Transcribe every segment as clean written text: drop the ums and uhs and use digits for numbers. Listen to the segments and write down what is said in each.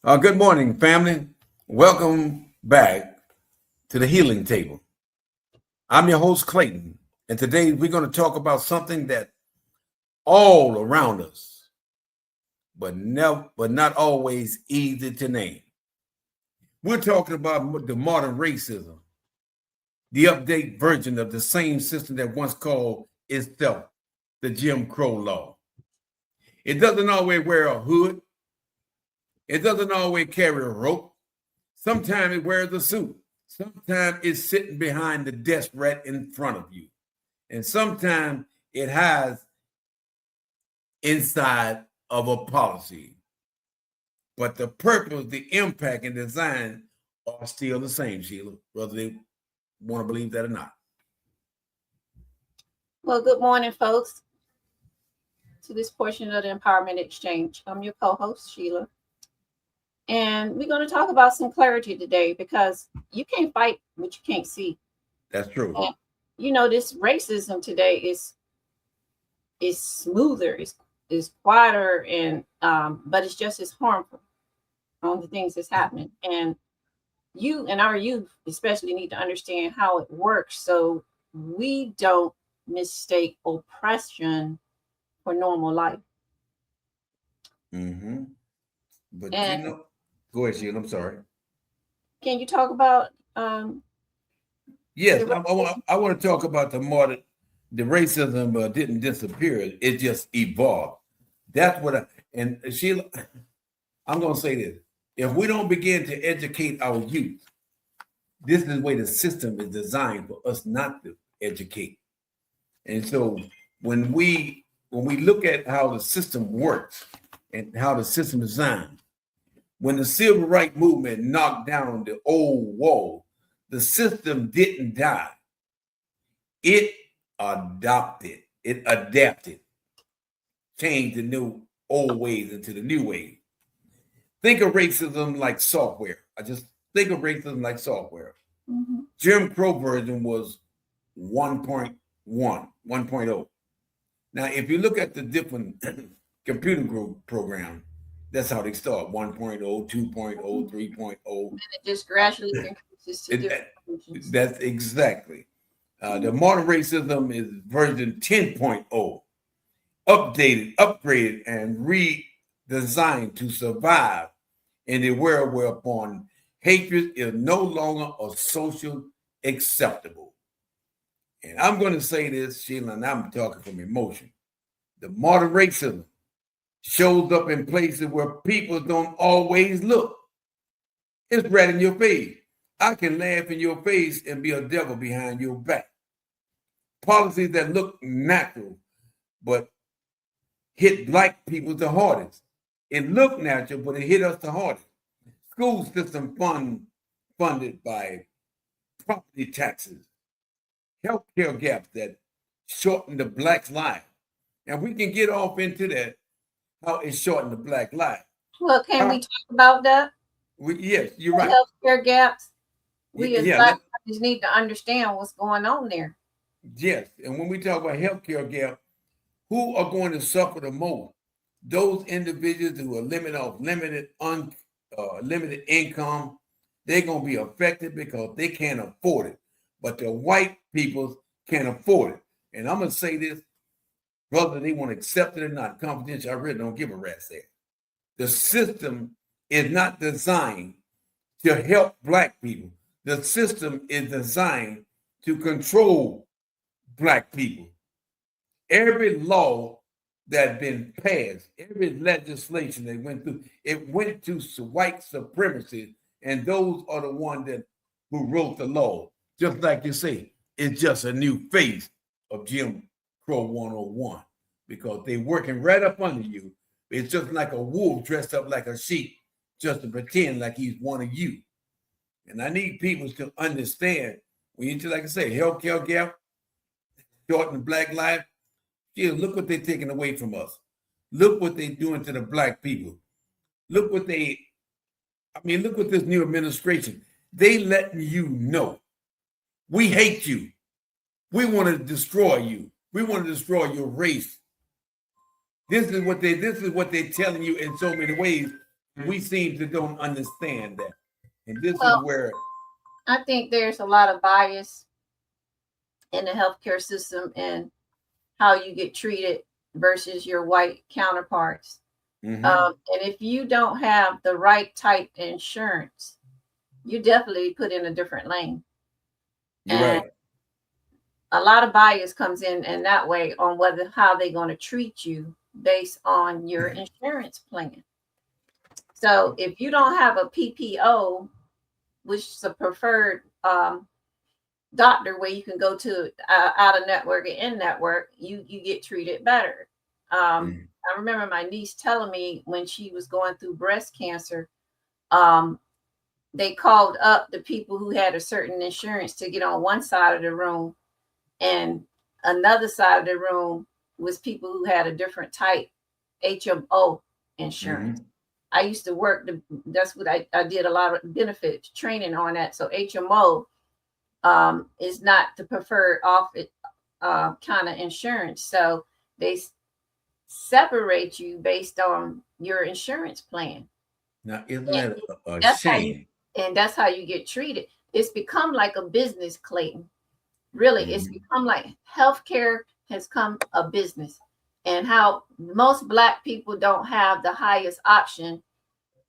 Good morning, family. Welcome back to the Healing Table. I'm your host, Clayton, and today we're going to talk about something that all around us, but not always easy to name. We're talking about the modern racism, the update version of the same system that once called itself the Jim Crow law. It doesn't always wear a hood. It doesn't always carry a rope. Sometimes it wears a suit. Sometimes it's sitting behind the desk right in front of you. And sometimes it hides inside of a policy. But the purpose, the impact, and design are still the same, Sheila, whether they want to believe that or not. Well, good morning, folks, to this portion of the Empowerment Exchange. I'm your co-host, Sheila. And we're going to talk about some clarity today because you can't fight what you can't see. That's true. And, this racism today is smoother, is quieter, and but it's just as harmful on the things that's happening. And you and our youth especially need to understand how it works so we don't mistake oppression for normal life. Mm-hmm. But And go ahead, Sheila. I'm sorry. can you talk about Yes, I want to talk about the racism didn't disappear. It just evolved. That's what and Sheila, I'm going to say this. If we don't begin to educate our youth, this is the way the system is designed for us not to educate. And so when we look at how the system works and how the system is designed, when the civil rights movement knocked down the old wall, the system didn't die. It adopted, it adapted, changed the new old ways into the new ways. Think of racism like software. I just think of racism like software. Mm-hmm. Jim Crow version was 1.1, 1.0. Now, if you look at the different computer group program, that's how they start 1.0, 2.0, 3.0. And it just gradually increases to different versions. That's exactly. The modern racism is version 10.0, updated, upgraded, and redesigned to survive in a world whereupon hatred is no longer a social acceptable. And I'm going to say this, Sheila, and I'm talking from emotion. The modern racism shows up in places where people don't always look. It's right in your face. I can laugh in your face and be a devil behind your back. Policies that look natural, but hit black people the hardest. It looked natural, but it hit us the hardest. School system funded by property taxes, healthcare gaps that shorten the black's life. And we can get off into that, how it shortened the black life. Well, can we talk about that? Yes, you're right. Healthcare gaps. We as Yeah, black just need to understand what's going on there. yes, and when we talk about healthcare gap, who are going to suffer the most? Those individuals who are limited income, they're going to be affected because they can't afford it. But the white people can't afford it. And I'm going to say this, whether they want to accept it or not, confidential, I really don't give a rat's ass. The system is not designed to help black people. The system is designed to control black people. Every law that been passed, every legislation that went through, it went to white supremacy, and those are the ones who wrote the law. Just like you say, it's just a new face of Jim Crow 101 because they working right up under you. It's just like a wolf dressed up like a sheep, just to pretend like he's one of you. And I need people to understand when you, like I say, healthcare gap, shorten black life. Yeah, look what they're taking away from us. Look what they're doing to the black people. Look what this new administration, they letting you know. We hate you. We want to destroy you. We want to destroy your race. This is what they're telling you in so many ways. we seem to don't understand that. And this is Well, where I think there's a lot of bias in the healthcare system and how you get treated versus your white counterparts. mhm, And if you don't have the right type insurance, you definitely put in a different lane. you're And right. a lot of bias comes in that way on whether how they're going to treat you based on your insurance plan. So if you don't have a PPO, which is a preferred doctor where you can go to out of network and in network, you get treated better. Mhm, I remember my niece telling me when she was going through breast cancer, um, they called up the people who had a certain insurance to get on one side of the room, and another side of the room was people who had a different type HMO insurance. mhm. I used to work that's what I did a lot of benefit training on that. So HMO is not the preferred off kind of insurance. So they separate you based on your insurance plan. Now, isn't And that a that's how you shame? and that's how you get treated. It's become like a business, Clayton. Really, it's Mhm. become like healthcare has come a business, and how most Black people don't have the highest option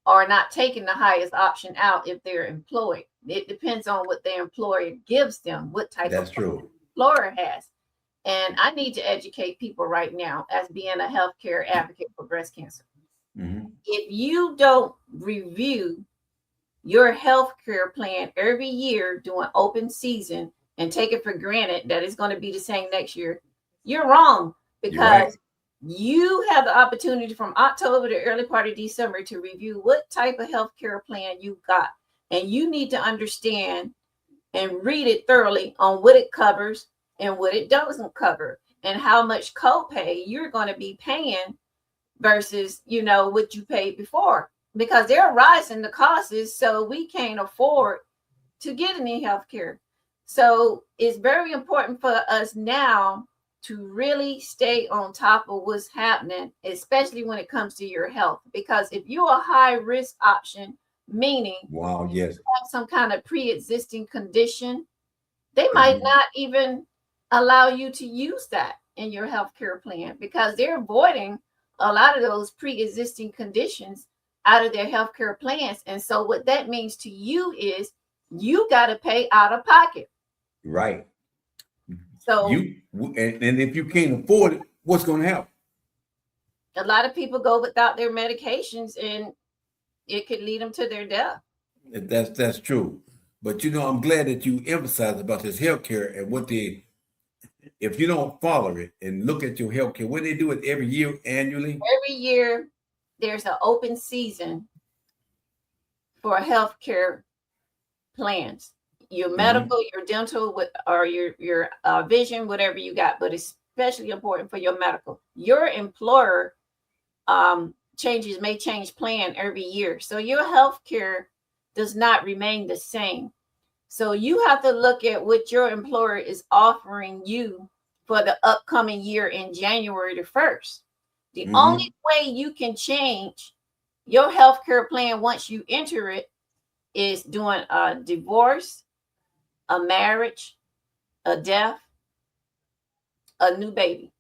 or not taking the highest option out if they're employed. It depends on what their employer gives them, what type That's of true. employer has. And I need to educate people right now as being a healthcare advocate for breast cancer. Mhm. If you don't review your healthcare plan every year during open season and take it for granted that it's going to be the same next year, you're wrong, You're right. because you have the opportunity from October to early part of December to review what type of healthcare plan you got. And you need to understand and read it thoroughly on what it covers and what it doesn't cover, and how much copay you're going to be paying versus what you paid before, because they're rising the costs, so we can't afford to get any health care. So it's very important for us now to really stay on top of what's happening, especially when it comes to your health, because if you're a high risk option, meaning Wow, yes. have some kind of pre-existing condition, they might Mhm. not even allow you to use that in your healthcare plan, because they're avoiding a lot of those pre-existing conditions out of their healthcare plans. And so what that means to you is you got to pay out of pocket. Right. So And if you can't afford it, what's going to happen? a lot of people go without their medications, and it could lead them to their death. That's true. But I'm glad that you emphasize about this healthcare and what they, if you don't follow it and look at your healthcare, what they do it every year annually. Every year there's an open season for healthcare plans, your Hmm. medical, your dental, or your vision, whatever you got, but especially important for your medical. Your employer may change plan every year, so your health care does not remain the same. So you have to look at what your employer is offering you for the upcoming year in January the 1st. The only Hmm. way you can change your health care plan once you enter it is doing a divorce, a marriage, a death, a new baby.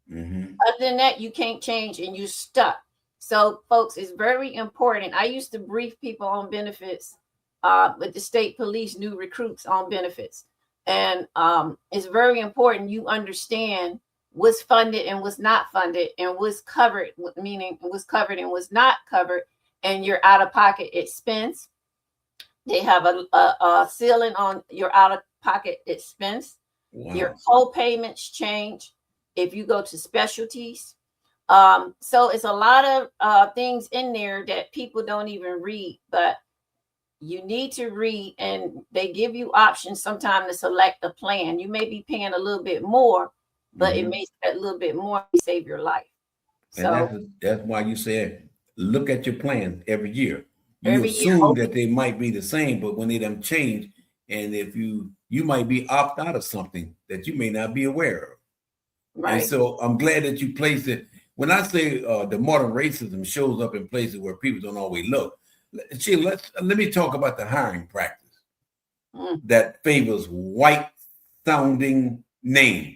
Hmm. Other than that, you can't change and you're stuck. So, folks, it's very important. I used to brief people on benefits with the state police, new recruits on benefits. And it's very important you understand what's funded and what's not funded, and what's covered, meaning what's covered and what's not covered, and your out of pocket expense. They have a ceiling on your out of pocket expense. Your Wow. co-payments change if you go to specialties. So it's a lot of things in there that people don't even read, but you need to read, and they give you options sometimes to select a plan. You may be paying a little bit more, but it Hmm. makes that little bit more save your life. And So that's why you said look at your plans every year. You every year, assume that open, they might be the same, but when they don't change, and if you might be opt out of something that you may not be aware of. And right? so I'm glad that you placed it. when I say the modern racism shows up in places where people don't always look, let me talk about the hiring practice that favors white sounding name.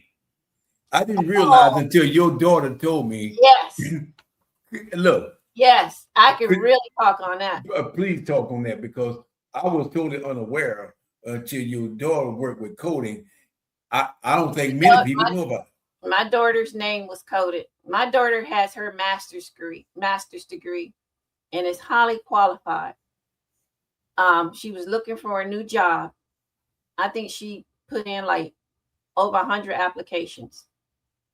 I didn't realize until your daughter told me. Yes. Look. Yes, I can really talk on that. Please talk on that, because I was totally unaware until your daughter worked with coding. I don't think many people know about it. My daughter's name was coded. My daughter has her master's degree, and is highly qualified. She was looking for a new job. I think she put in like over 100 applications,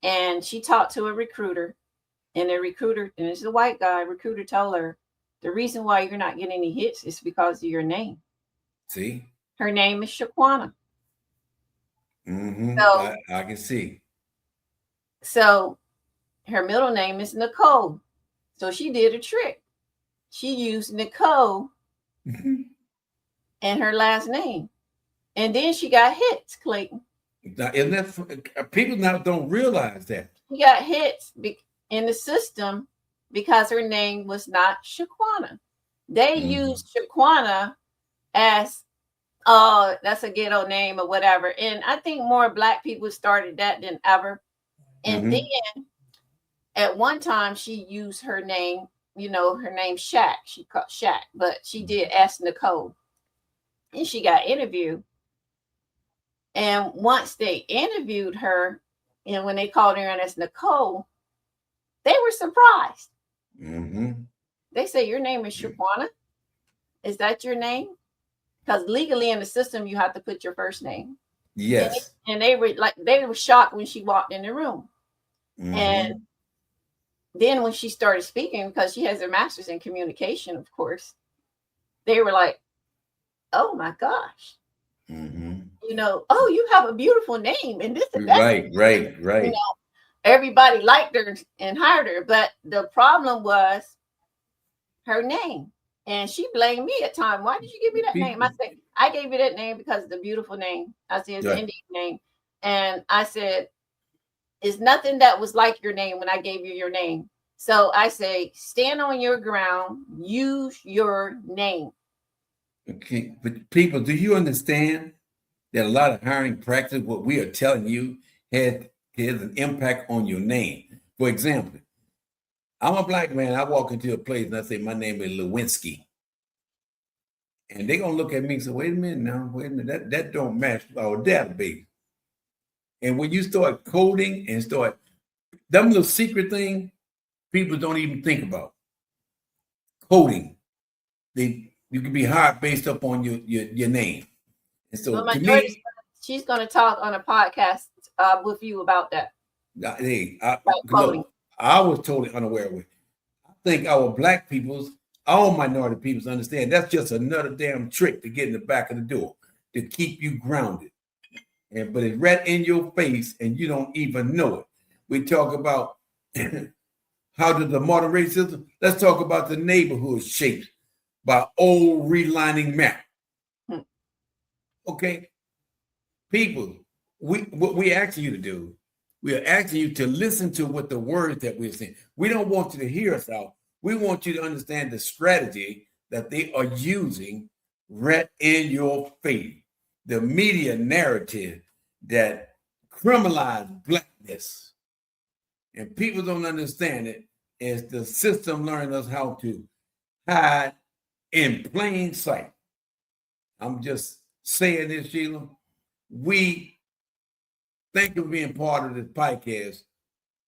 and she talked to a recruiter, and the recruiter, and it's a white guy, recruiter told her the reason why you're not getting any hits is because of your name. See? Her name is Shaquana. So, I can see. So her middle name is Nicole. So she did a trick. She used Nicole and her last name. And then she got hits, Clayton. Now, isn't that, people now don't realize that. She got hits in the system because her name was not Shaquana. They used Shaquana as, oh, that's a ghetto name or whatever. And I think more Black people started that than ever. And then at one time she used her name, her name Shaq. She called Shaq, but she did ask Nicole. And she got interviewed. And once they interviewed her, and when they called her in as Nicole, they were surprised. They say, your name is Shaquana? Is that your name? Because legally in the system, you have to put your first name. Yes. And they were shocked when she walked in the room. And then when she started speaking, because she has her master's in communication, of course, they were like, oh my gosh. Oh, you have a beautiful name. And this is right. Everybody liked her and hired her. But the problem was her name. And she blamed me at time. Why did you give me that name? I said, I gave you that name because it's a beautiful name. I said, it's an Indian name. And I said, it's nothing that was like your name when I gave you your name. So I say, stand on your ground, use your name. Okay, but people, do you understand that a lot of hiring practice, what we are telling you, has an impact on your name? For example, I'm a Black man. I walk into a place and I say, my name is Lewinsky. And they're going to look at me and say, wait a minute, that don't match our database. And when you start coding and start, them little secret thing, people don't even think about. Coding. You can be hired based up on your name. And so to me, she's going to talk on a podcast with you about that. Hey, look, I was totally unaware of it. I think our Black peoples, all minority peoples understand that's just another damn trick to get in the back of the door to keep you grounded. But it's right in your face and you don't even know it. We talk about how did the modern racism, let's talk about the neighborhood shaped by old relining map. Okay? People, what we're asking you to do, we are asking you to listen to what the words that we're saying. We don't want you to hear us out. We want you to understand the strategy that they are using right in your face. The media narrative that criminalize Blackness. And people don't understand it as the system learning us how to hide in plain sight. I'm just saying this, Sheila. We thank you for being part of this podcast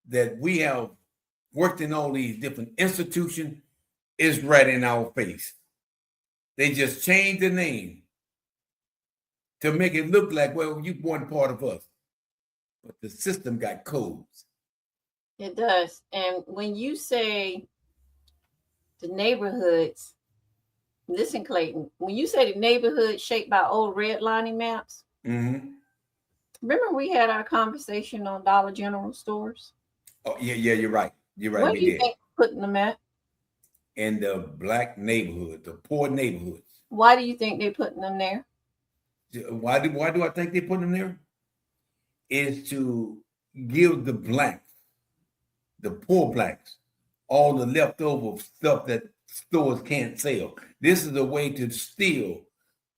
that we have worked in all these different institutions is right in our face. They just changed the name to make it look like, well, you weren't part of us. But the system got codes. It does. And when you say the neighborhoods, listen, Clayton, when you say the neighborhood shaped by old redlining maps, remember we had our conversation on Dollar General stores? Oh, yeah, you're right. You're right. Where do you think putting them at? In the Black neighborhood, the poor neighborhoods. Why do you think they're putting them there? Why do I think they put them there? Is to give the Blacks the poor blacks, all the leftover stuff that stores can't sell. This is a way to still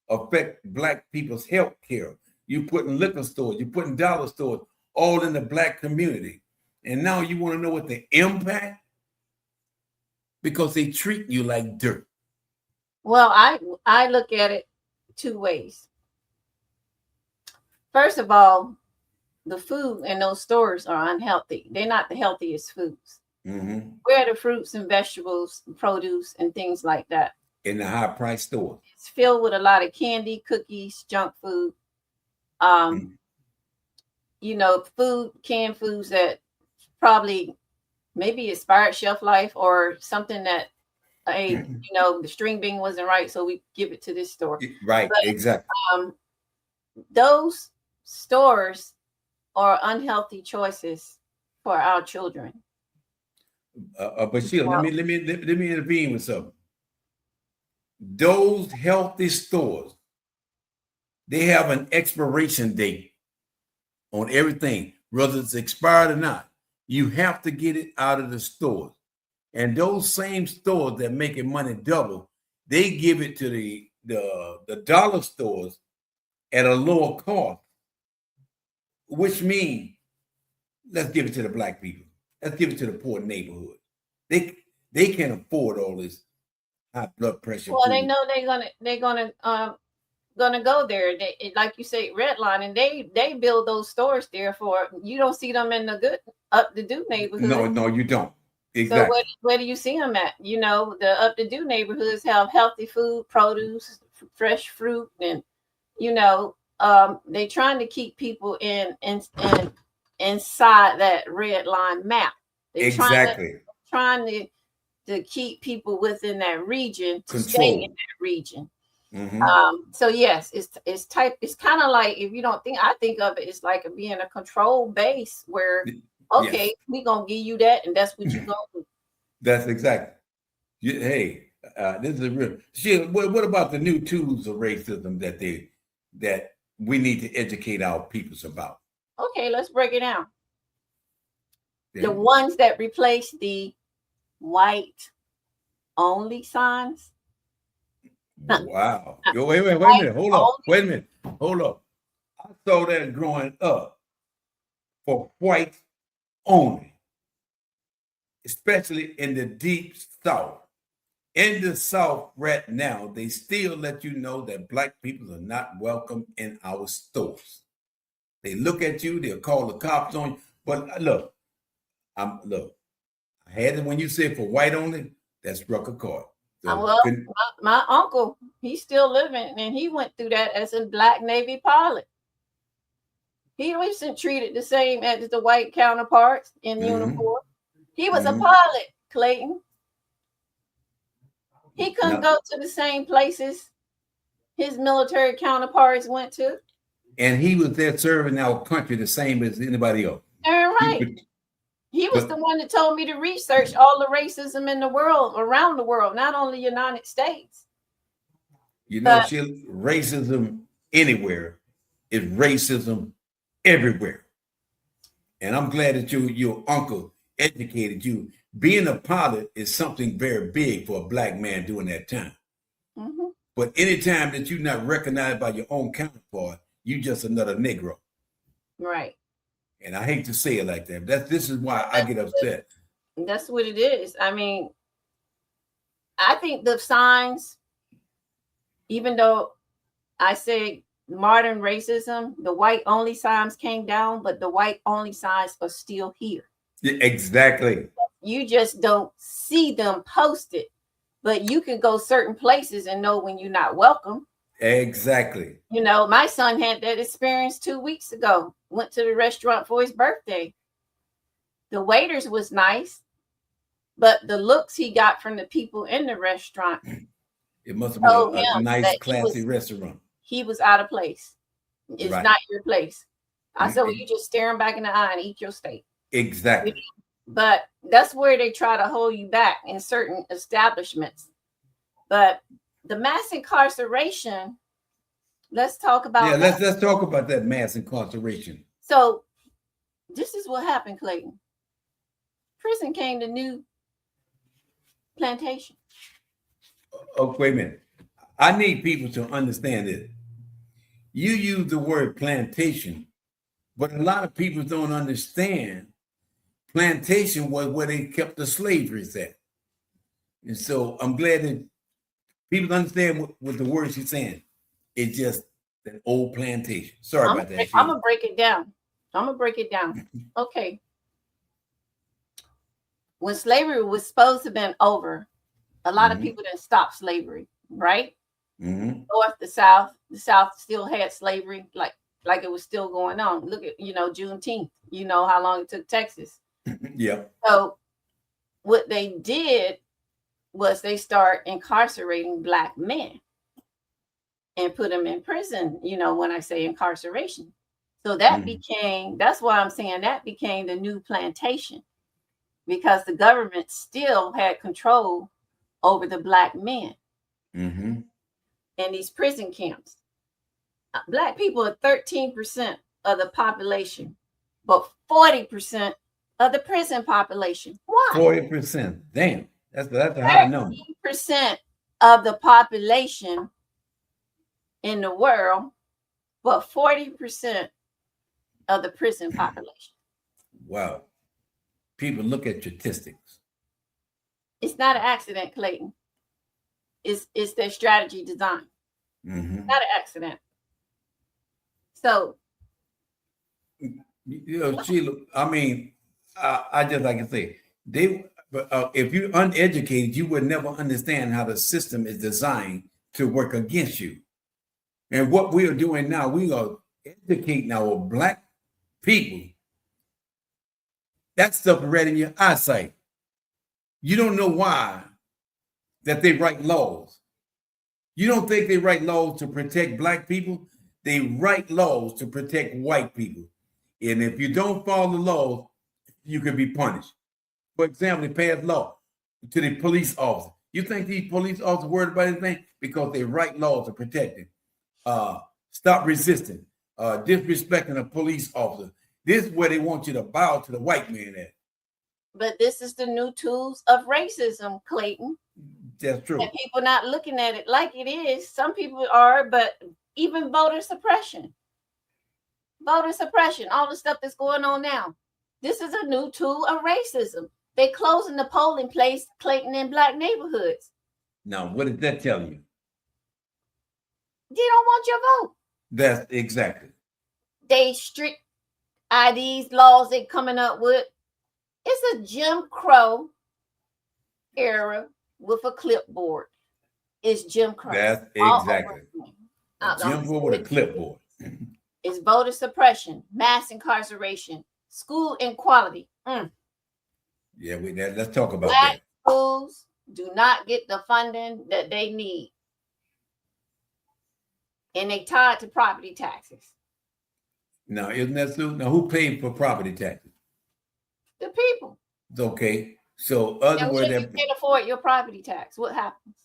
affect black people's health care. You put in liquor stores, you put in dollar stores, all in the black community. And now you want to know what the impact? Because they treat you like dirt. Well, I look at it two ways. First of all, the food in those stores are unhealthy. They're not the healthiest foods. Mm-hmm. Where are the fruits and vegetables, produce, and things like that? In the high price stores. It's filled with a lot of candy, cookies, junk food. You know, canned foods that probably maybe expired shelf life or something that, hey, you know, the string bean wasn't right, so we give it to this store. Right, but, exactly. Those stores are unhealthy choices for our children. But Sheila, let me intervene with something. Those healthy stores, they have an expiration date on everything, whether it's expired or not. You have to get it out of the stores. And those same stores that make it money double, they give it to the dollar stores at a lower cost, which means let's give it to the black people. Let's give it to the poor neighborhood. They can't afford all this high blood pressure. Well, food. they know they're gonna go there. They, like you say, redline, and they build those stores there for. You don't see them in the good up-to-do neighborhood. No, you don't. Exactly. So where do you see them at? You know, the up-to-do neighborhoods have healthy food, produce, fresh fruit, and you know, they're trying to keep people inside that red line map. They're trying to keep people within that region to stay in that region. Mm-hmm. So yes, it's kind of like, if you don't think, I think of it as like being a control base where, okay, yes, we're gonna give you that, and that's what you're gonna do. That's exactly. Hey, this is a real shit. What about the new tools of racism that we need to educate our peoples about? Okay, let's break it down. Yeah. The ones that replace the white only signs. Wow. Wait a minute. Hold up. I saw that growing up for white only, especially in the deep South. In the South right now, they still let you know that black people are not welcome in our stores. They look at you, they'll call the cops on you. But look, I had it when you said for white only, that struck a chord. So well, my uncle, he's still living, and he went through that as a black Navy pilot. He wasn't treated the same as the white counterparts in uniform. He was a pilot, Clayton. He couldn't go to the same places his military counterparts went to. And he was there serving our country the same as anybody else. Right. He was the one that told me to research all the racism in the world, around the world, not only the United States. You know, racism anywhere is racism everywhere. And I'm glad that your uncle educated you. Being a pilot is something very big for a black man during that time. Mm-hmm. But anytime that you're not recognized by your own counterpart, you just another Negro. Right. And I hate to say it like that. This is why I get upset. That's what it is. I mean, I think the signs, even though I say modern racism, the white only signs came down, but the white only signs are still here. Yeah, exactly. You just don't see them posted, but you can go certain places and know when you're not welcome. Exactly. You know, my son had that experience 2 weeks ago. Went to the restaurant for his birthday. The waiters was nice, but the looks he got from the people in the restaurant. It must have been a nice, classy restaurant. He was out of place. It's not your place. I said, well, you just stare him back in the eye and eat your steak. Exactly. But that's where they try to hold you back in certain establishments. But the mass incarceration, let's talk about that. Let's talk about that mass incarceration. So this is what happened, Clayton. prison came the new plantation. Oh, wait a minute. I need people to understand this. You use the word plantation, but a lot of people don't understand plantation was where they kept the slaveries at. And so I'm glad that people understand what the words she's saying. It's just an old plantation. Sorry about that. I'm gonna break it down. Okay. When slavery was supposed to have been over, a lot of people didn't stop slavery, right? North to south, the South still had slavery, like it was still going on. Look at Juneteenth. You know how long it took Texas. Yeah. So what they did was they start incarcerating Black men and put them in prison. When I say incarceration, so that's why I'm saying that became the new plantation, because the government still had control over the Black men in these prison camps. Black people are 13% of the population, but 40% of the prison population. Why? 40%. Damn, that's a high number. 40% of the population in the world, but 40% of the prison population. Wow. People look at statistics. It's not an accident, Clayton. It's their strategy design. Not an accident. So, Sheila, I mean, I just like to say, if you're uneducated, you would never understand how the system is designed to work against you. And what we are doing now, we are educating our Black people. That stuff is right in your eyesight. You don't know why that they write laws. You don't think they write laws to protect Black people? They write laws to protect white people. And if you don't follow the laws, you could be punished. For example, they pass law to the police officer. You think these police officers worried about anything? Because they write laws to protect them. Stop resisting, disrespecting a police officer. This is where they want you to bow to the white man at. But this is the new tools of racism, Clayton. That's true. And people not looking at it like it is. Some people are, but even voter suppression, all the stuff that's going on now. This is a new tool of racism. They're closing the polling place, Clayton, in Black neighborhoods. Now, what did that tell you? They don't want your vote. That's exactly. They strict IDs laws they're coming up with. It's a Jim Crow era with a clipboard. It's Jim Crow. That's exactly. Jim Crow with a clipboard. It's voter suppression, mass incarceration, school inequality. Yeah, let's talk about Black that. schools do not get the funding that they need. And they tied to property taxes. Now, isn't that so? Now, who paid for property taxes? The people. Okay. So, other words, you can't afford your property tax. What happens?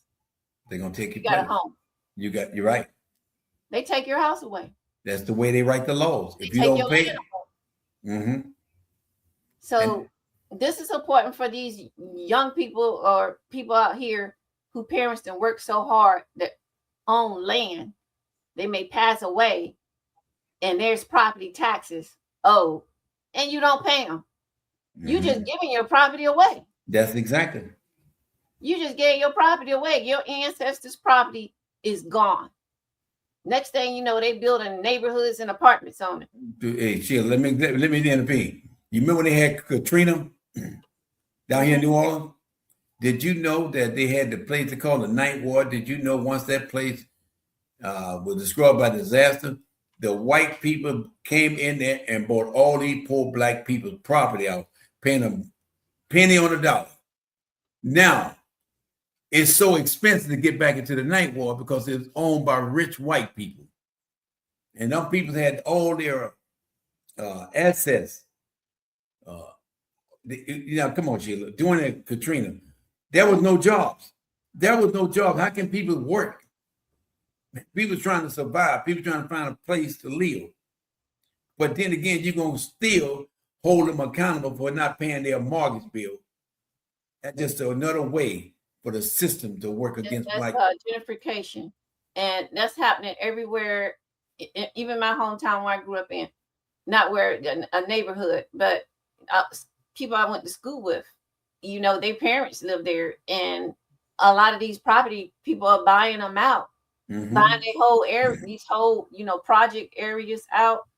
They're gonna take you got a home. You're right. They take your house away. That's the way they write the laws. If you don't pay, So this is important for these young people or people out here who parents done work so hard that own land. They may pass away, and there's property taxes owed, and you don't pay them. You just giving your property away. That's exactly. You just gave your property away. Your ancestors' property is gone. Next thing you know, they building neighborhoods and apartments on it. Hey, Sheila, let me intervene. You remember when they had Katrina down here in New Orleans? Did you know that they had the place they call the Ninth Ward? Did you know once that place was destroyed by disaster, the white people came in there and bought all these poor Black people's property out, paying them penny on the dollar. Now, it's so expensive to get back into the Ninth Ward because it's owned by rich white people. And them people had all their assets. Come on, Sheila. During the Katrina, there was no jobs. How can people work? People trying to survive. People trying to find a place to live. But then again, you're going to steal hold them accountable for not paying their mortgage bill. That's just another way for the system to work against That's black. gentrification, and that's happening everywhere. Even my hometown where I grew up in, not where a neighborhood, but people I went to school with. You know, their parents live there, and a lot of these property people are buying them out, Mhm. buying their whole area, these whole project areas out,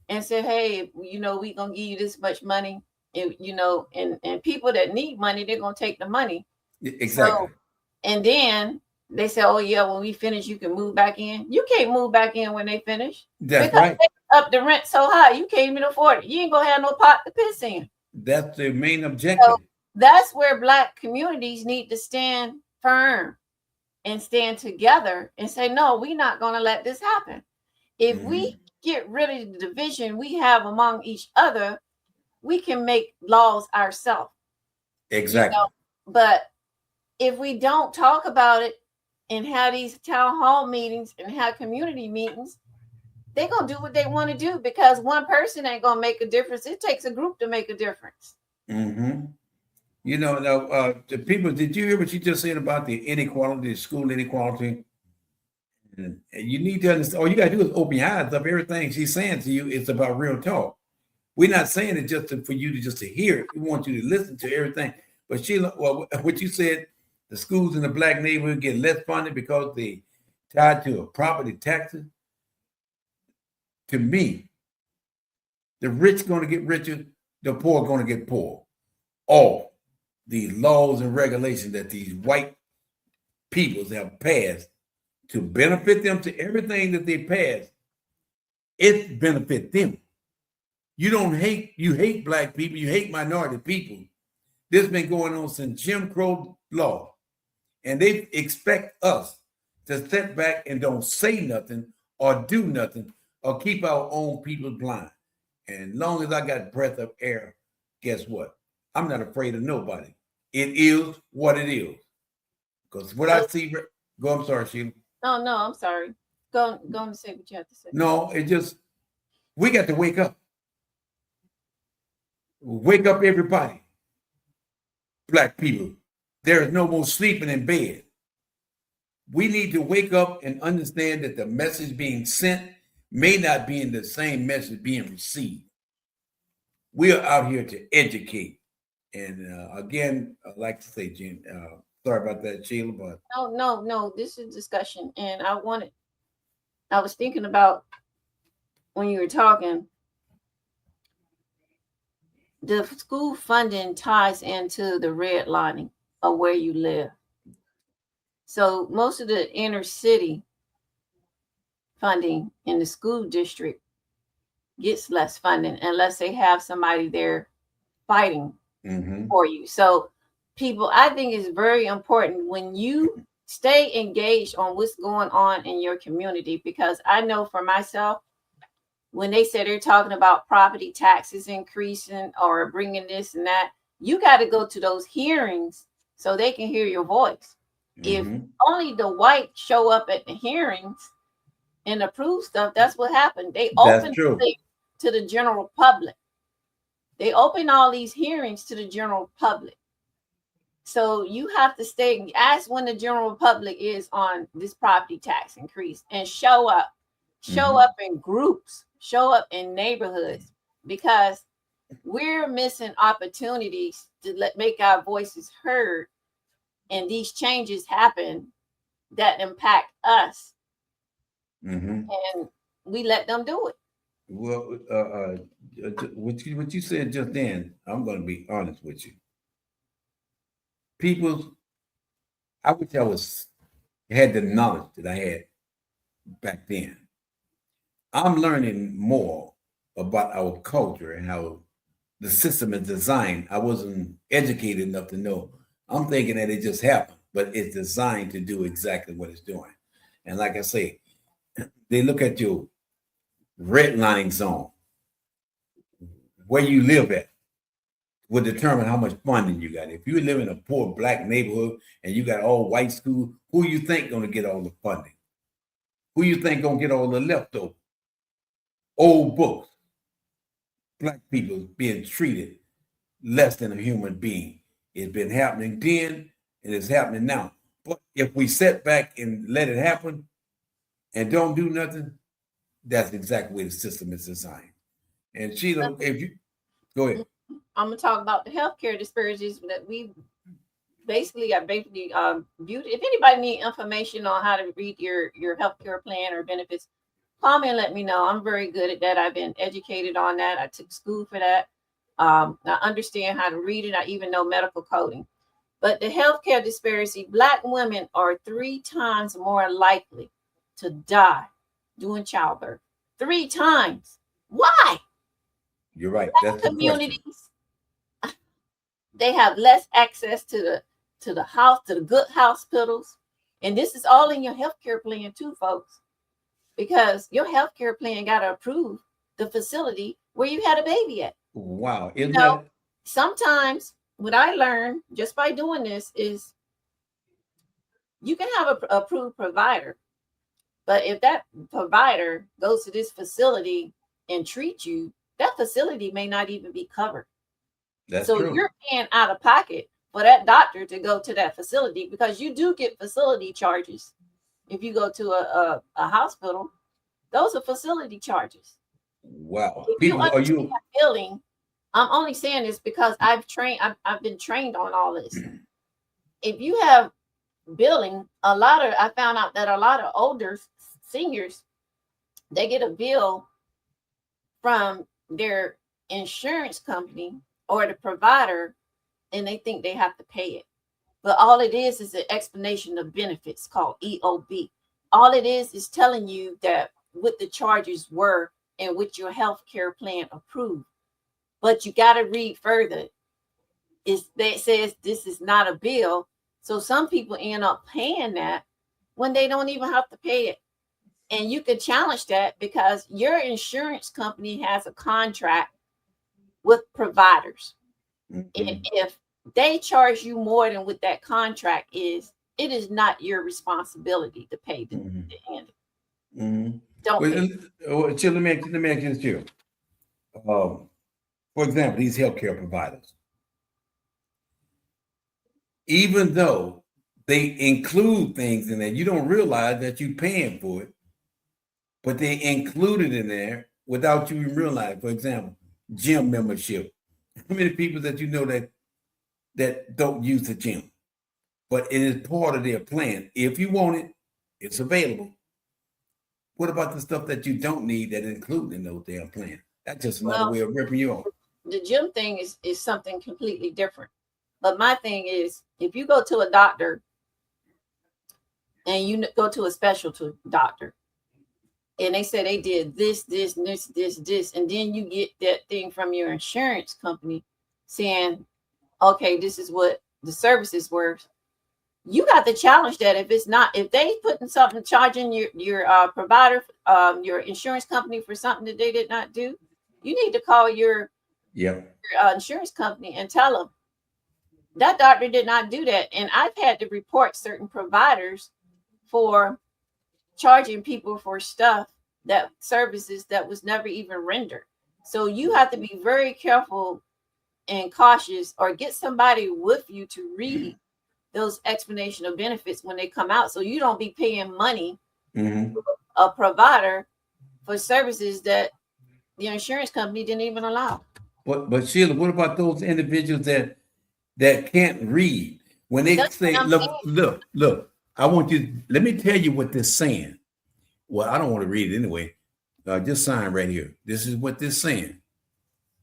and say, hey, we gonna give you this much money, and people that need money, they're gonna take the money. Exactly. So, and then they say, oh yeah, when we finish, you can move back in. You can't move back in when they finish. That's because right. they up the rent so high, you can't even afford it. You ain't gonna have no pot to piss in. That's the main objective. So that's where Black communities need to stand firm and stand together and say, no, we're not gonna let this happen. If we get rid of the division we have among each other, we can make laws ourselves. Exactly. But if we don't talk about it and have these town hall meetings and have community meetings, they're going to do what they want to do, because one person ain't going to make a difference. It takes a group to make a difference. Mm-hmm. The people, did you hear what you just said about the inequality, the school inequality? And you need to understand, all you got to do is open your eyes up. Everything she's saying to you is about real talk. We're not saying it just for you to hear it. We want you to listen to everything. But Sheila, what you said, the schools in the Black neighborhood get less funded because they tied to a property taxes. To me, the rich going to get richer, the poor going to get poor. All the laws and regulations that these white peoples have passed to benefit them, to everything that they pass, it benefits them. You hate Black people, you hate minority people. This has been going on since Jim Crow law. And they expect us to step back and don't say nothing or do nothing or keep our own people blind. And as long as I got breath of air, guess what? I'm not afraid of nobody. It is what it is. Because what I see, I'm sorry, Sheila. No, I'm sorry. Go and say what you have to say. No, it just, we got to wake up. Wake up, everybody. Black people. There is no more sleeping in bed. We need to wake up and understand that the message being sent may not be in the same message being received. We are out here to educate. And again, I'd like to say, Jen, sorry about that, Sheila, but no, this is discussion. And I was thinking about when you were talking, the school funding ties into the redlining of where you live. So most of the inner city funding in the school district gets less funding unless they have somebody there fighting for you. So I think it's very important when you stay engaged on what's going on in your community, because I know for myself, when they say they're talking about property taxes increasing or bringing this and that, you got to go to those hearings so they can hear your voice. If only the whites show up at the hearings and approve stuff, that's what happened. They opened it to the general public. They open all these hearings to the general public. So you have to ask when the general public is on this property tax increase, and show up in groups, show up in neighborhoods, because we're missing opportunities to make our voices heard. And these changes happen that impact us. And we let them do it. Well, what you said just then, I'm going to be honest with you. People, I wish I had the knowledge that I had back then. I'm learning more about our culture and how the system is designed. I wasn't educated enough to know. I'm thinking that it just happened, but it's designed to do exactly what it's doing. And like I say, they look at your redlining zone, where you live at, will determine how much funding you got. If you live in a poor Black neighborhood and you got all white school, who you think going to get all the funding? Who you think going to get all the leftover? Old books, black people being treated less than a human being. It's been happening then and it's happening now. But if we sit back and let it happen and don't do nothing, that's exactly the way the system is designed. And Sheila, if you go ahead. I'm gonna talk about the healthcare disparities that we basically viewed. If anybody need information on how to read your healthcare plan or benefits, call me and let me know. I'm very good at that. I've been educated on that. I took school for that. I understand how to read it. I even know medical coding. But the healthcare disparity, Black women are 3 times more likely to die during childbirth. 3 times. Why? You're right. Black That's the communities, they have less access to the good hospitals. And this is all in your healthcare plan too, folks, because your healthcare plan got to approve the facility where you had a baby at. Wow. Isn't that sometimes what I learned just by doing this is you can have a approved provider, but if that provider goes to this facility and treats you, that facility may not even be covered. That's so true. You're paying out of pocket for that doctor to go to that facility, because you do get facility charges. If you go to a hospital, those are facility charges. Wow. If People, you understand billing, I'm only saying this because I've been trained on all this. If you have billing, I found out that a lot of older seniors, they get a bill from their insurance company or the provider, and they think they have to pay it. But all it is an explanation of benefits called EOB. All it is telling you that what the charges were and what your health care plan approved. But you got to read further. It says this is not a bill. So some people end up paying that when they don't even have to pay it. And you can challenge that because your insurance company has a contract with providers. Mm-hmm. And if they charge you more than what that contract is, it is not your responsibility to pay the end. Mm-hmm. Don't pay. Let me ask you this too. For example, these healthcare providers, even though they include things in there, you don't realize that you're paying for it, but they include it in there without you even realizing. For example, gym membership. How many people that you know that don't use the gym, but it is part of their plan? If you want it, it's available. What about the stuff that you don't need that include in those damn plans? That's just another way of ripping you off. The gym thing is something completely different. But my thing is, if you go to a doctor and you go to a specialty doctor and they say they did this, and then you get that thing from your insurance company saying, okay, this is what the service is worth. You got to challenge that. If they putting something, charging your provider, your insurance company for something that they did not do, you need to call your insurance company and tell them that doctor did not do that. And I've had to report certain providers for charging people for services that was never even rendered. So you have to be very careful and cautious, or get somebody with you to read those explanation of benefits when they come out, so you don't be paying money to a provider for services that the insurance company didn't even allow. But Sheila, what about those individuals that can't read? When they say, look, I want you, let me tell you what this is saying. Well, I don't want to read it anyway. Just sign right here. This is what this is saying.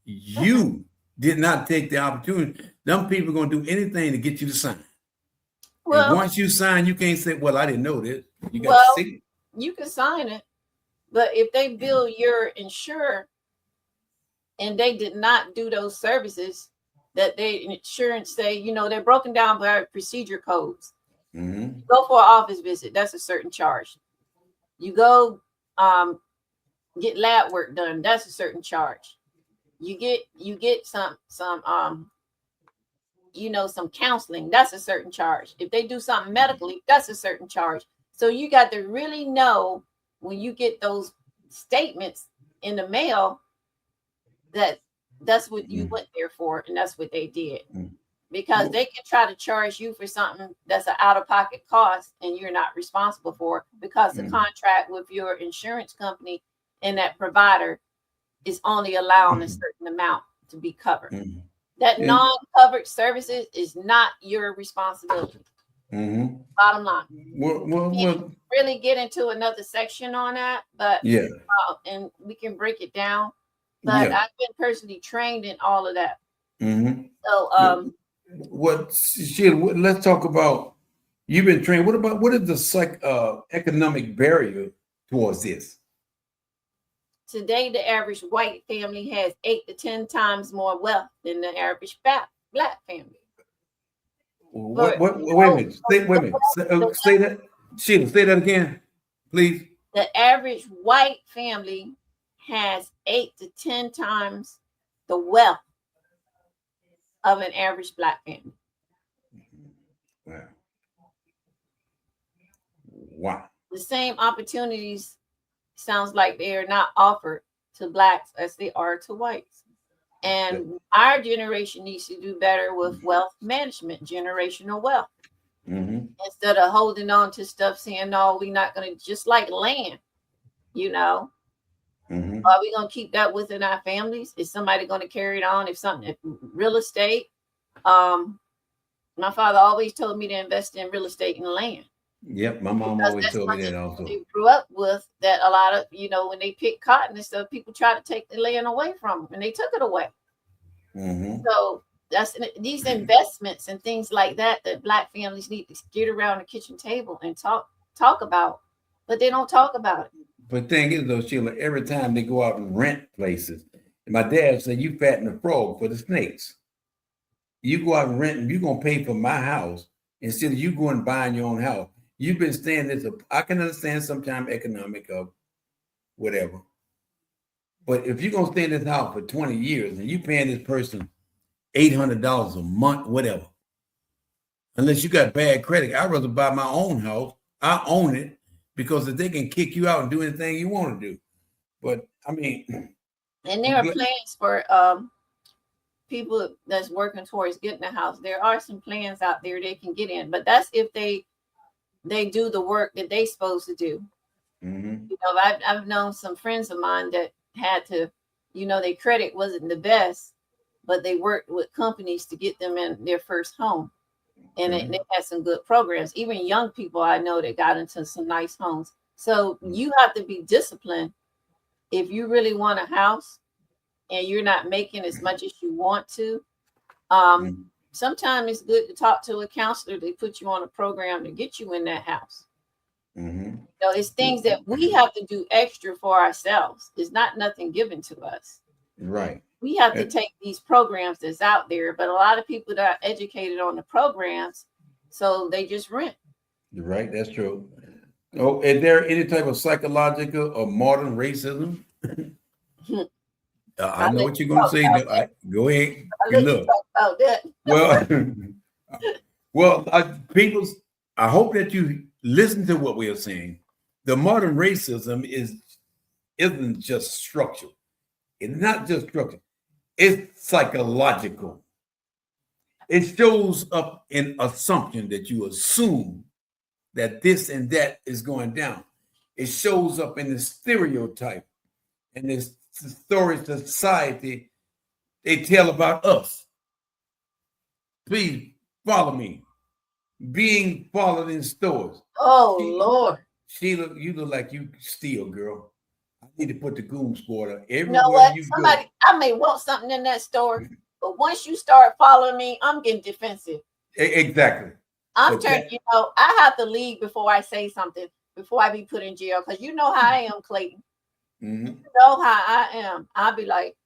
You did not take the opportunity. Them people are going to do anything to get you to sign. Well, and once you sign, you can't say, well, I didn't know this. You got to see it. You can sign it, but if they bill your insurer and they did not do those services that they insurance say, they're broken down by procedure codes. Mm-hmm. Go for an office visit, that's a certain charge. You go get lab work done, that's a certain charge. You get some counseling, that's a certain charge. If they do something medically, that's a certain charge. So you got to really know when you get those statements in the mail that That's what you Mm. went there for, and that's what they did. Mm. Because Well, they can try to charge you for something that's an out-of-pocket cost and you're not responsible for it, because the mm. contract with your insurance company and that provider is only allowing a certain amount to be covered. Mm. That And non-covered services is not your responsibility. mhm. Bottom line. Can't Well, really get into another section on that, but yeah, and we can break it down. But yeah. I've been personally trained in all of that. Mm-hmm. So What shit? Let's talk about. You've been trained. What is the economic barrier towards this? today the average white family has 8 to 10 times more wealth than the average black family. For Wait a minute. Wait a minute. the, Say that, Sheila. Say that again, please. the average white family has 8 to 10 times the wealth of an average black family. Wow. Wow. The same opportunities sounds like they are not offered to blacks as they are to whites. And our generation needs to do better with wealth management, generational wealth. Mm-hmm. Instead of holding on to stuff saying, no, we're not going to, just like land, you know. Mm-hmm. Are we going to keep that within our families? Is somebody going to carry it on? If real estate, my father always told me to invest in real estate and land. Yep, my mom Because always that's told me something that also. they grew up with, that a lot of, when they pick cotton and stuff, people try to take the land away from them, and they took it away. Mm-hmm. So that's these investments and things like that black families need to get around the kitchen table and talk about, but they don't talk about it. But thing is though, Sheila, every time they go out and rent places, and my dad said, "You fatten the frog for the snakes. You go out and rent, and you're gonna pay for my house instead of you going and buying your own house." You've been staying this. I can understand sometimes economic of whatever, but if you're gonna stay in this house for 20 years and you paying this person $800 a month, whatever, unless you got bad credit, I'd rather buy my own house. I own it because if they can kick you out and do anything you want to do. But I mean, and there are plans for people that's working towards getting a house. There are some plans out there they can get in, but that's if they do the work that they supposed to do. Mm-hmm. I've known some friends of mine that had to, their credit wasn't the best, but they worked with companies to get them in their first home, and Mm-hmm. they had some good programs. Even young people I know that got into some nice homes. So you have to be disciplined if you really want a house and you're not making as much as you want to. Sometimes it's good to talk to a counselor. They put you on a program to get you in that house. Mm-hmm. It's things that we have to do extra for ourselves. It's not nothing given to us. Right. We have to take these programs that's out there, but a lot of people that are educated on the programs, so they just rent. You're right. That's true. Oh, is there any type of psychological or modern racism? I know what you're going to say. No, go ahead. Look. About that. People, I hope that you listen to what we are saying. The modern racism isn't just structural. It's not just structural. It's psychological. It shows up in assumption that you assume that this and that is going down. It shows up in the stereotype and this story society they tell about us. Please follow me. Being followed in stores. Oh, Lord. Sheila, you look like you steal, girl. I need to put the goon squad everywhere. You know what? You Somebody, go. I may want something in that store, but once you start following me, I'm getting defensive. Exactly. I'm turning, I have to leave before I say something, before I be put in jail, because you know how I am, Clayton. Mm-hmm. You know how I am. I'll be like,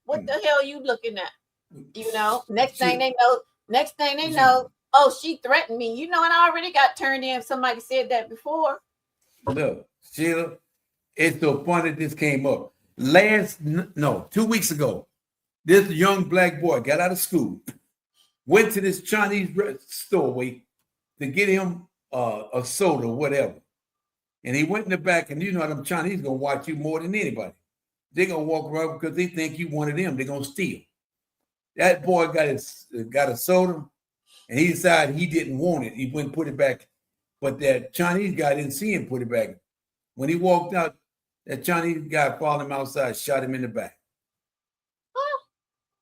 what the hell are you looking at? Next thing they know, oh, she threatened me. And I already got turned in. Somebody said that before. Look, Sheila, it's so funny this came up. 2 weeks ago, this young black boy got out of school, went to this Chinese store to get him a soda or whatever. And he went in the back, and them Chinese gonna watch you more than anybody. they're gonna walk around because they think you one of them. They're gonna steal. That boy got a soda, and he decided he didn't want it. He went and put it back, but that Chinese guy didn't see him put it back. When he walked out, that Chinese guy followed him outside, shot him in the back. Huh?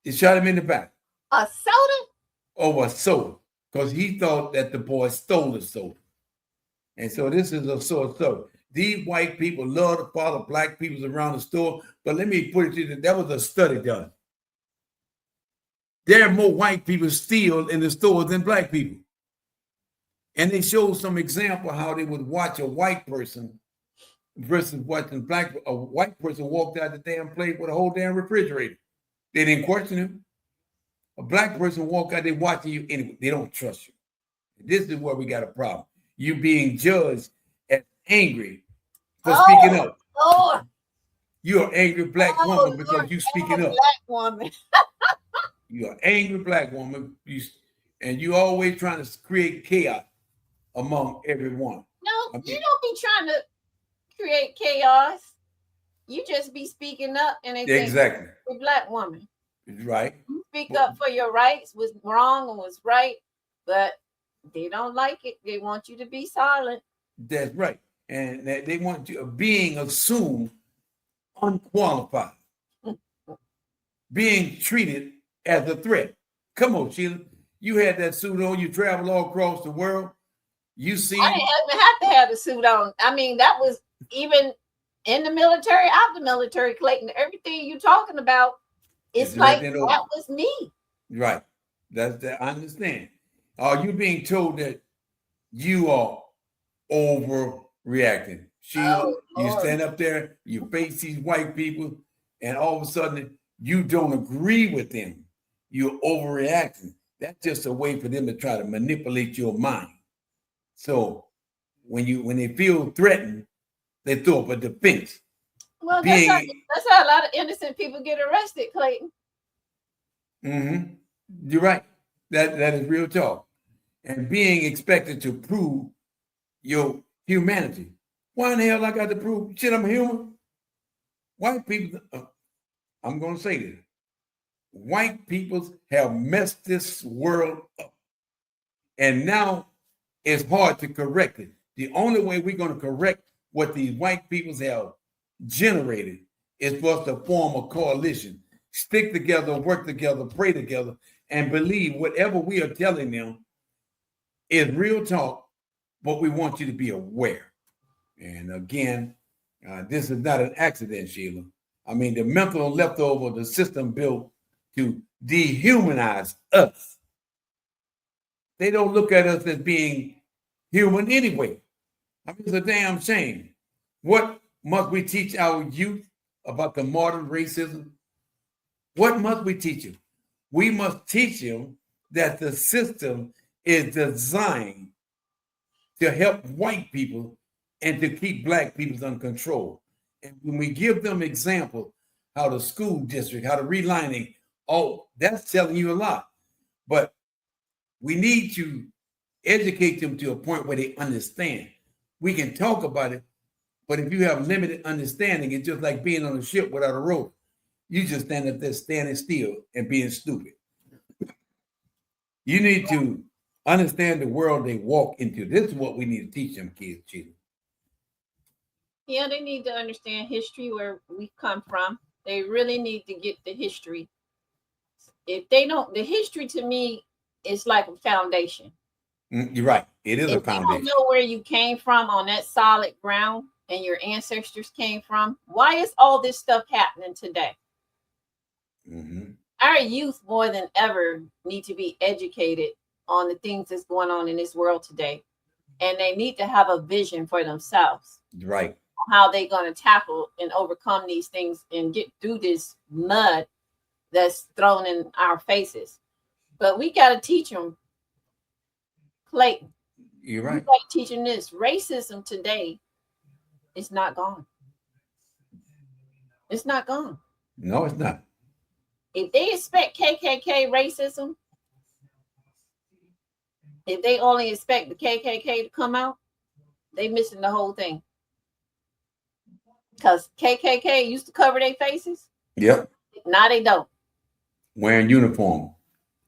He shot him in the back A soda? over a soda because he thought that the boy stole the soda. And so this is a soda. These white people love to follow black people around the store, but let me put it to you, that was a study done. There are more white people steal in the stores than black people. And they showed some example how they would watch a white person versus watching black. A white person walked out the damn place with a whole damn refrigerator. They didn't question him. A black person walk out, they watching you anyway. They don't trust you. This is where we got a problem. You being judged as angry for speaking up. Lord. You're an angry black woman because Lord, you speaking up. Black woman. You're an angry black woman, and you always trying to create chaos among everyone. No, you don't be trying to create chaos. You just be speaking up, and they exactly think a black woman. Right. You speak up for your rights, was wrong and was right, but they don't like it. They want you to be silent. That's right. And they want you being assumed unqualified, being treated as a threat. Come on, Sheila. You had that suit on, you travel all across the world. You see, I didn't even have to have the suit on. I mean, that was even in the military, out the military, Clayton. Everything you talking about, it's like that was me. Right. That's that. I understand. Are you being told that you are overreacting? Sheila, you stand up there, you face these white people, and all of a sudden you don't agree with them. You're overreacting. That's just a way for them to try to manipulate your mind. So when they feel threatened, they throw up a defense. Well, that's how a lot of innocent people get arrested, Clayton. Mm-hmm. You're right. That is real talk. And being expected to prove your humanity. Why in the hell I got to prove shit I'm human? White people, I'm going to say this. White people have messed this world up. And now it's hard to correct it. The only way we're going to correct what these white peoples have generated is for us to form a coalition, stick together, work together, pray together, and believe whatever we are telling them is real talk, but we want you to be aware. And again, this is not an accident, Sheila. I mean, the mental leftover, the system built to dehumanize us. They don't look at us as being human anyway. I mean, it's a damn shame. What must we teach our youth about the modern racism? What must we teach them? We must teach them that the system is designed to help white people and to keep black people under control. And when we give them examples, how the school district, how the relining, oh, that's telling you a lot. But we need to educate them to a point where they understand. We can talk about it, but if you have limited understanding, it's just like being on a ship without a rope. You just stand up there standing still and being stupid. You need to understand the world they walk into. This is what we need to teach them kids, Sheila. Yeah, they need to understand history, where we come from. They really need to get the history. If they don't, the history to me is like a foundation. You're right. It is a foundation. If you don't know where you came from on that solid ground and your ancestors came from, why is all this stuff happening today? Mm-hmm. Our youth more than ever need to be educated on the things that's going on in this world today. And they need to have a vision for themselves. Right. How they're going to tackle and overcome these things and get through this mud that's thrown in our faces. But we got to teach them, Clayton. You're right. We got to teach them this. Racism today is not gone. It's not gone. No, it's not. If they expect KKK racism, if they only expect the KKK to come out, they missing the whole thing. Because KKK used to cover their faces. Yep. Now they don't. Wearing uniform.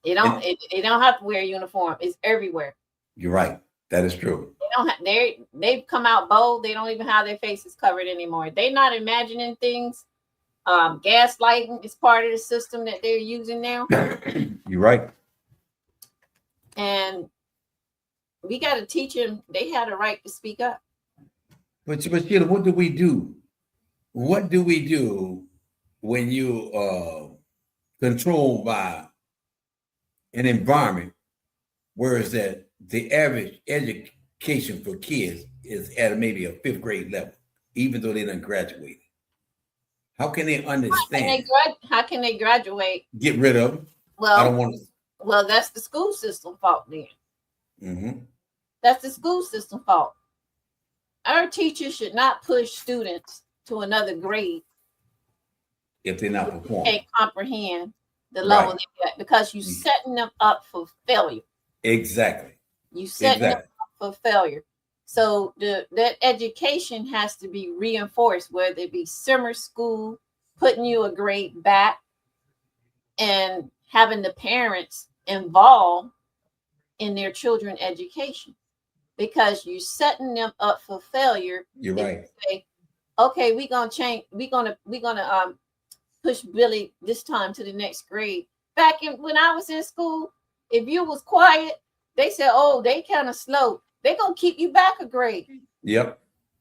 They don't. They don't have to wear a uniform. It's everywhere. You're right. That is true. They don't have. They've come out bold. They don't even have their faces covered anymore. They're not imagining things. Gaslighting is part of the system that they're using now. You're right. And we got to teach them they had a right to speak up. But Sheila, what do we do? What do we do when you controlled by an environment where is that the average education for kids is at maybe a 5th grade level, even though they done graduated? How can they understand? How can they graduate? Get rid of them. Well, I don't want to. Well, that's the school system fault then. Mm-hmm. That's the school system fault. Our teachers should not push students to another grade if they're not performing. Can't comprehend the level they're at, because you're setting them up for failure. Exactly. You setting them up for failure. So that education has to be reinforced, whether it be summer school, putting you a grade back, and having the parents involved in their children's education, because you're setting them up for failure. You're right. You say, okay, we're gonna change. We're gonna push Billy this time to the next grade. Back when I was in school, if you was quiet, they said, "Oh, they kind of slow. They're gonna keep you back a grade." Yep.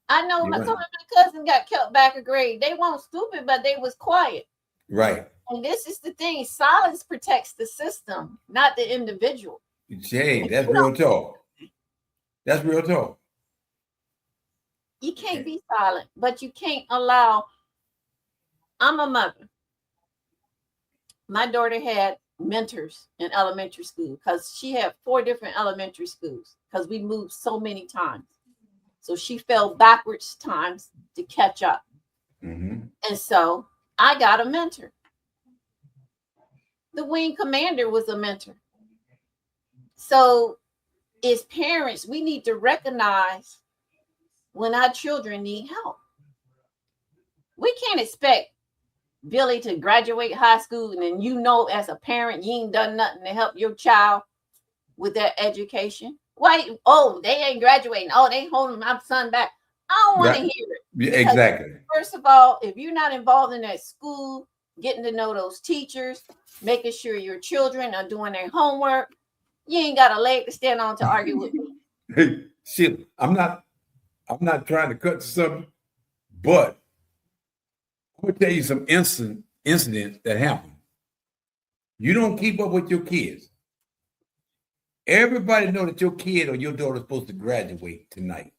I know some of my cousins got kept back a grade. They weren't stupid, but they was quiet. Right. And this is the thing: silence protects the system, not the individual. Jay, that's real talk. That's real talk. You can't be silent, but you can't allow. I'm a mother. My daughter had mentors in elementary school because she had 4 different elementary schools because we moved so many times. So she fell backwards times to catch up. Mm-hmm. And so I got a mentor. The wing commander was a mentor. So as parents, we need to recognize when our children need help. We can't expect Billy to graduate high school and then as a parent, you ain't done nothing to help your child with their education. Why? Oh, they ain't graduating. Oh, they holding my son back. I don't want to hear it. Yeah, exactly. First of all, if you're not involved in that school, getting to know those teachers, making sure your children are doing their homework, you ain't got a leg to stand on to argue with me. Hey, Sheila, I'm not trying to cut something, but I'm gonna tell you some incidents that happen. You don't keep up with your kids. Everybody know that your kid or your daughter is supposed to graduate tonight.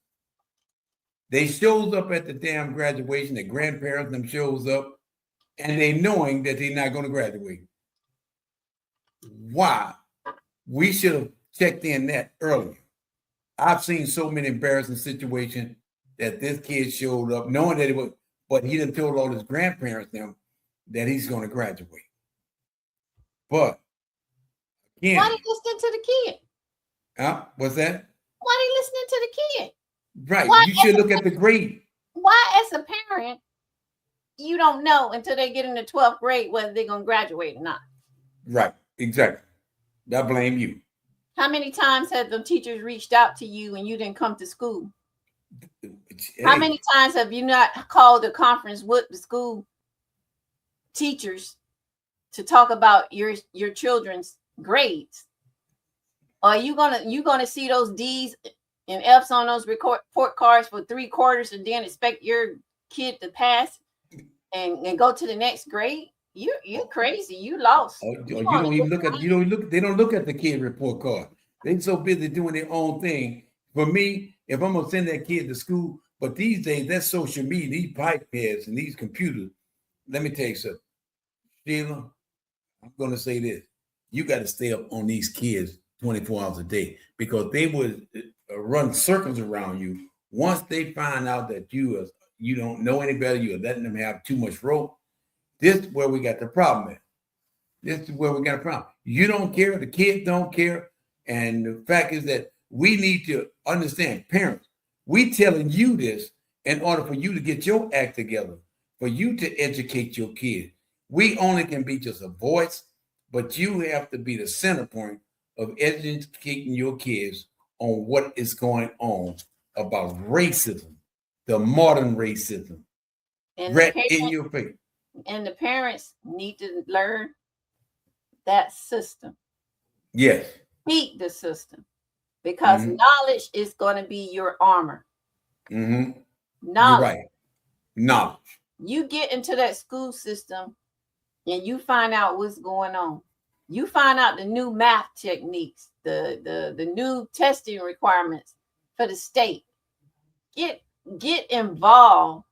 They shows up at the damn graduation. The grandparents them shows up, and they knowing that they're not going to graduate. Why? We should have checked in that earlier. I've seen so many embarrassing situations that this kid showed up knowing that it was, but he done told all his grandparents them that he's going to graduate. But again, why they listening to the kid? What's that? Why they listening to the kid? Right. Why you should look at the grade. Why, as a parent, you don't know until they get in the 12th grade whether they're going to graduate or not? Right. Exactly. I blame you. How many times have the teachers reached out to you and you didn't come to school? Hey. How many times have you not called a conference with the school teachers to talk about your children's grades? Are you gonna see those D's and F's on those report cards for 3 quarters and then expect your kid to pass and go to the next grade? You're crazy. You lost. You don't even look at they don't look at the kid report card. They're so busy doing their own thing. For me, if I'm gonna send that kid to school, but these days that social media, these iPads and these computers, let me tell you something. Sheila, I'm gonna say this. You got to stay up on these kids 24 hours a day because they would run circles around you once they find out that you don't know any better. You're letting them have too much rope. This is where we got the problem at. This is where we got a problem. You don't care. The kids don't care. And the fact is that we need to understand, parents, we telling you this, in order for you to get your act together, for you to educate your kids. We only can be just a voice, but you have to be the center point of educating your kids on what is going on about racism, the modern racism, And right in your face. the parents need to learn that system. Yes. Beat the system, because knowledge is going to be your armor. You're Knowledge. right. Knowledge. You get into that school system and you find out what's going on. You find out the new math techniques, the new testing requirements for the state. Get involved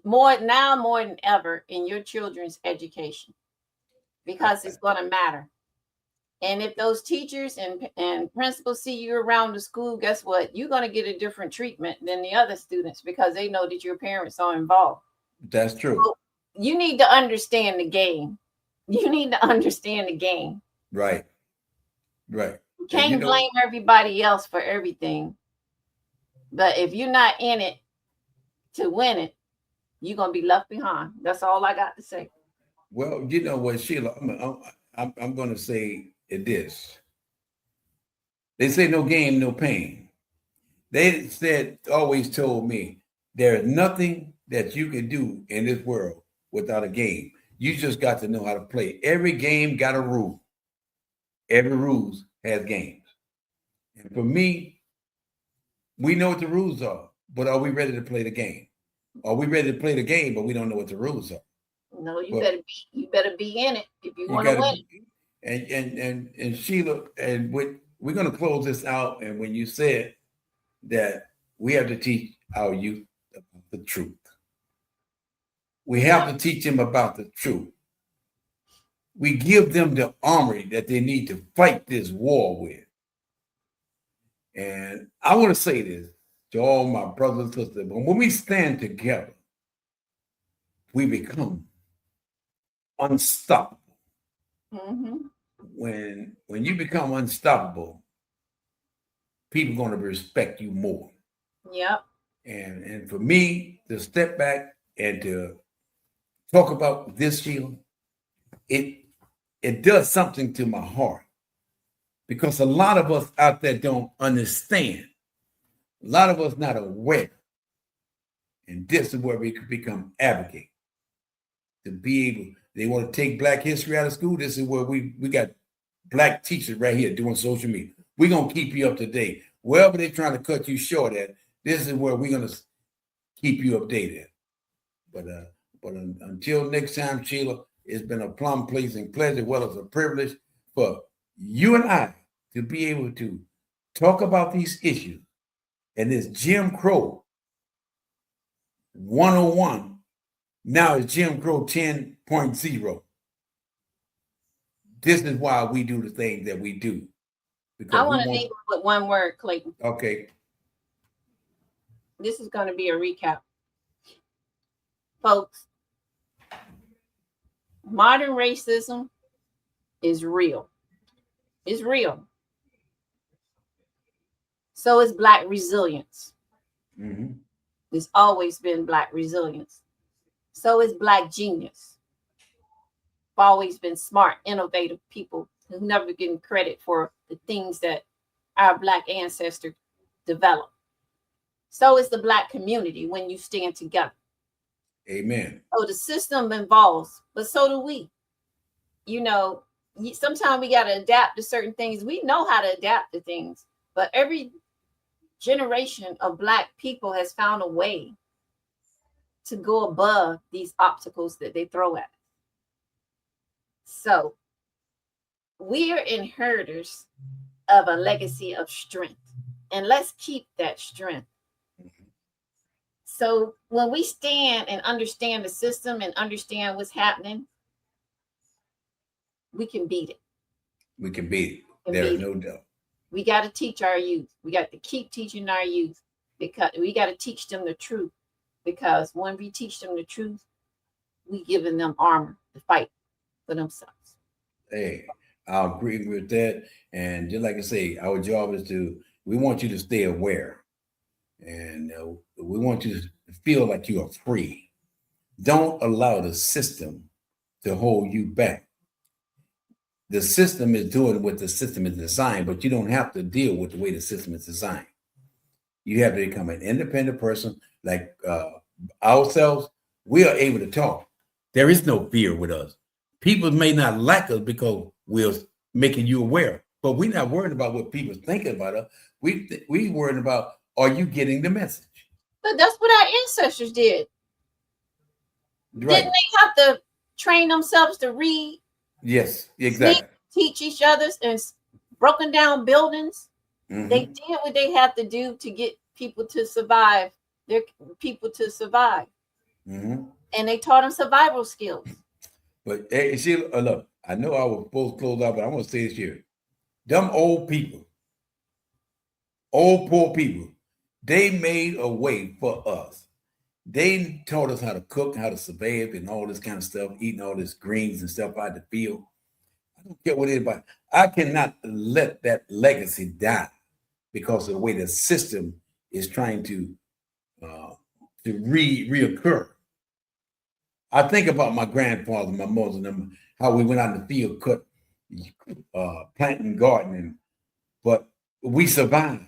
more than ever in your children's education, because it's going to matter. And if those teachers and principals see you around the school, guess what? You're going to get a different treatment than the other students, because they know that your parents are involved. That's true. So you need to understand the game. You need to understand the game. Right. Right. You can't blame everybody else for everything. But if you're not in it to win it, you're going to be left behind. That's all I got to say. Well, you know what, Sheila, I'm going to say this. They say no gain, no pain. They always told me, there's nothing that you can do in this world without a game. You just got to know how to play. Every game got a rule. Every rules has games. And for me, we know what the rules are, but are we ready to play the game? Are we ready to play the game, but we don't know what the rules are? No, you better be in it if you want to win. And Sheila, and we're going to close this out. And when you said that we have to teach our youth about the truth, we have to teach them about the truth. We give them the armory that they need to fight this war with. And I want to say this to all my brothers and sisters, but when we stand together, we become unstoppable. When you become unstoppable, people are going to respect you more. Yep. And for me to step back and to talk about this, Sheila, it does something to my heart, because a lot of us out there don't understand. A lot of us not aware. And this is where we could become advocates. To be able, they want to take Black history out of school. This is where we got Black teachers right here doing social media. We're going to keep you up to date. Wherever they're trying to cut you short at, this is where we're going to keep you updated. But until next time, Sheila, it's been a plum pleasing pleasure, as well as a privilege for you and I to be able to talk about these issues. And this Jim Crow 101 now is Jim Crow 10.0. This is why we do the things that we do. I want to leave with one word, Clayton. Okay. This is going to be a recap. Folks, modern racism is real. It's real. So is Black resilience. There's always been Black resilience. So is Black genius. Always been smart, innovative people who've never given credit for the things that our Black ancestors developed. So is the Black community when you stand together. Amen. So the system evolves, but so do we. You know, sometimes we got to adapt to certain things. We know how to adapt to things, but every generation of Black people has found a way to go above these obstacles that they throw at us. So we are inheritors of a legacy of strength, and let's keep that strength. So when we stand and understand the system and understand what's happening, we can beat it. We can beat it. There is no doubt. We got to teach our youth. We got to keep teaching our youth, because we got to teach them the truth. Because when we teach them the truth, we giving them armor to fight for themselves. Hey, I agree with that. And just like I say, our job is we want you to stay aware. And we want you to feel like you are free. Don't allow the system to hold you back. The system is doing what the system is designed, but you don't have to deal with the way the system is designed. You have to become an independent person like ourselves. We are able to talk. There is no fear with us. People may not like us because we're making you aware, but we're not worried about what people thinking about us. We worried about, are you getting the message? But that's what our ancestors did. Right. Didn't they have to train themselves to read? Yes, exactly. Teach each other and broken down buildings. Mm-hmm. They did what they had to do to get people to survive. Their people to survive, Mm-hmm. and they taught them survival skills. But hey, see, look, I know I was supposed to close out, but I'm gonna say this here: them old people, old poor people, they made a way for us. They taught us how to cook, how to survive, and all this kind of stuff, eating all this greens and stuff out the field. I don't care what anybody. I cannot let that legacy die because of the way the system is trying to reoccur. I think about my grandfather, my mother, and them, how we went out in the field, cut, planting, gardening, but we survived.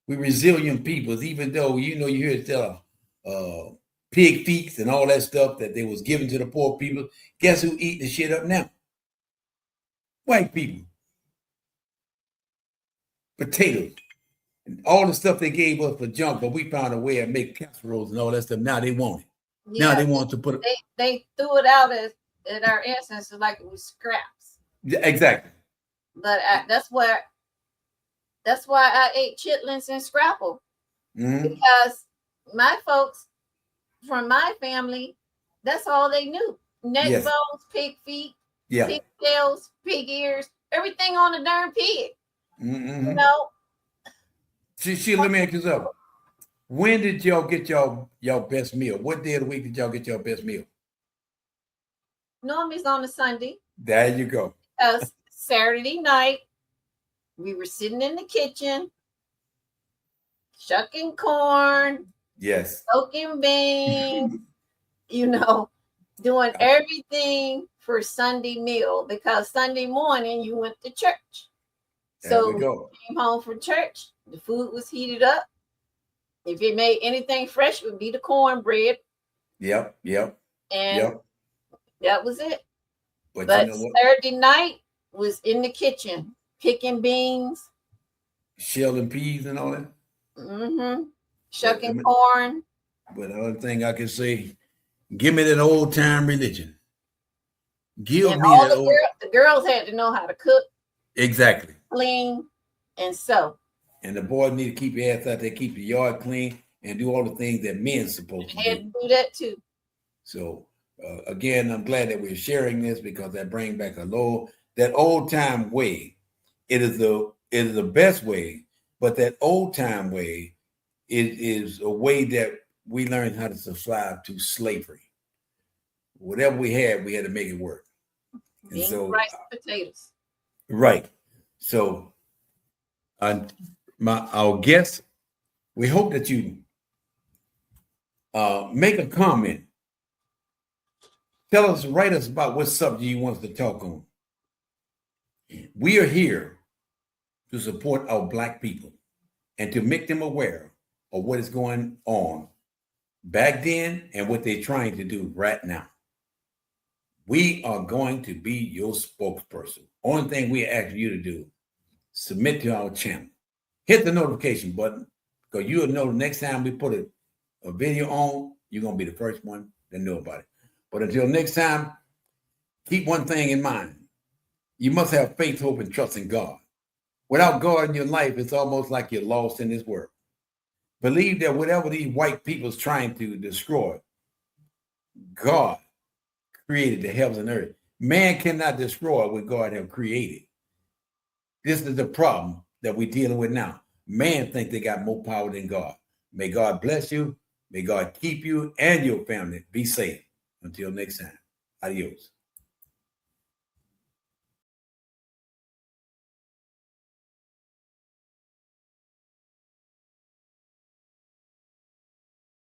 We resilient peoples, even though you hear tell pig feet and all that stuff that they was given to the poor people. Guess who eat the shit up now? White people. Potatoes. And all the stuff they gave us for junk, but we found a way to make casseroles and all that stuff. Now they want it. Yeah, now they want to put it. They threw it out at our ancestors like it was scraps. Yeah, exactly. But that's why I ate chitlins and scrapple. Mm-hmm. Because my folks from my family, that's all they knew. Neck bones, pig feet, pig tails, pig ears, everything on the darn pig. Mm-hmm. You know. See, let me ask you something. When did y'all get y'all best meal? What day of the week did y'all get your best meal? Normally it's on a Sunday. There you go. Saturday night, we were sitting in the kitchen, shucking corn. Yes. Soaking beans, doing everything for Sunday meal because Sunday morning you went to church. So when you came home from church, the food was heated up. If it made anything fresh, it would be the cornbread. Yep. And that was it. But Saturday night was in the kitchen, picking beans. Shelling peas and all that? Mm-hmm. Shucking corn. But the other thing I can say, give me that old time religion. Give me that the girls had to know how to cook. Exactly. Clean and sew. And the boys need to keep your ass out there, keep the yard clean, and do all the things that men's supposed to do. Had to do that too. So again, I'm glad that we're sharing this because that brings back that old time way. It is the best way, but that old time way is a way that we learned how to subscribe to slavery. Whatever we had to make it work. And so rice and potatoes. Right. So our guests, we hope that you make a comment. Write us about what subject you want us to talk on. We are here to support our Black people and to make them aware of what is going on back then and what they're trying to do right now. We are going to be your spokesperson. Only thing we ask you to do, submit to our channel. Hit the notification button because you'll know the next time we put a video on, you're going to be the first one to know about it. But until next time, keep one thing in mind. You must have faith, hope, and trust in God. Without God in your life, it's almost like you're lost in this world. Believe that whatever these white people's trying to destroy, God created the heavens and earth. Man cannot destroy what God has created. This is the problem that we're dealing with now. Man thinks they got more power than God. May God bless you. May God keep you and your family. Be safe. Until next time. Adios.